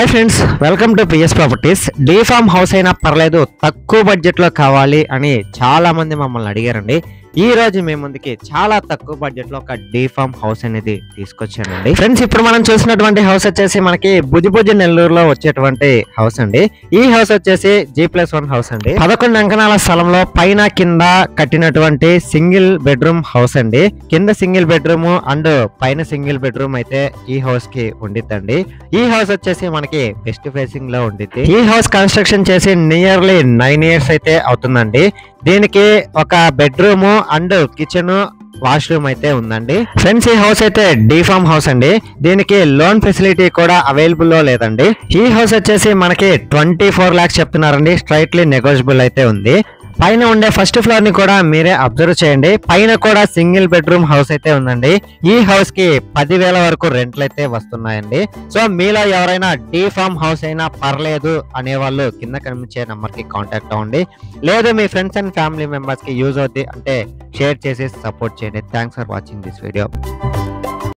Hi friends, welcome to PS properties. డీ farm house అయినా పర్లేదు, తక్కువ బడ్జెట్ లో కావాలి అని చాలా మంది మమ్మల్ని అడిగారండి. ఈ రోజు మీ ముందుకి చాలా తక్కువ బడ్జెట్ లో ఒక డీ ఫామ్ హౌస్ అనేది తీసుకొచ్చానండి. ఫ్రెండ్స్, ఇప్పుడు మనం చూసినటువంటి హౌస్ వచ్చేసి మనకి బుజిబుజి నెల్లూరులో వచ్చేటువంటి హౌస్ అండి. ఈ హౌస్ వచ్చేసి G+1 హౌస్ అండి. 11 అంకణాల స్థలంలో పైన కింద కట్టినటువంటి సింగిల్ బెడ్రూమ్ హౌస్ అండి. కింద సింగిల్ బెడ్రూమ్ అండ్ పైన సింగిల్ బెడ్రూమ్ అయితే ఈ హౌస్ కి ఉండిద్దండి. ఈ హౌస్ వచ్చేసి మనకి వెస్ట్ ఫేసింగ్ లో ఉండిద్ది. ఈ హౌస్ కన్స్ట్రక్షన్ చేసి నియర్లీ 9 years అయితే అవుతుందండి. దీనికి ఒక బెడ్రూమ్ అండ్ కిచెన్, వాష్రూమ్ అయితే ఉందండి. ఫ్రెండ్స్, ఈ హౌస్ అయితే డీ ఫామ్ హౌస్ అండి. దీనికి లోన్ ఫెసిలిటీ కూడా అవైలబుల్ లో లేదండి. ఈ హౌస్ వచ్చేసి మనకి 24 lakhs చెప్తున్నారండి. స్ట్రైట్లీ నెగోషియబుల్ అయితే ఉంది. పైన ఉండే ఫస్ట్ ఫ్లోర్ ని కూడా మీరే అబ్జర్వ్ చేయండి. పైన కూడా సింగిల్ బెడ్రూమ్ హౌస్ అయితే ఉందండి. ఈ హౌస్ కి 10,000 వరకు రెంట్లు అయితే వస్తున్నాయండి. సో మీలో ఎవరైనా డీ ఫామ్ హౌస్ అయినా పర్లేదు అనేవాళ్ళు కింద కనిపించే నంబర్ కి కాంటాక్ట్ అవ్వండి. లేదు మీ ఫ్రెండ్స్ అండ్ ఫ్యామిలీ మెంబర్స్ కి యూజ్ అవుతుంది అంటే షేర్ చేసి సపోర్ట్ చేయండి. Thanks for watching this video.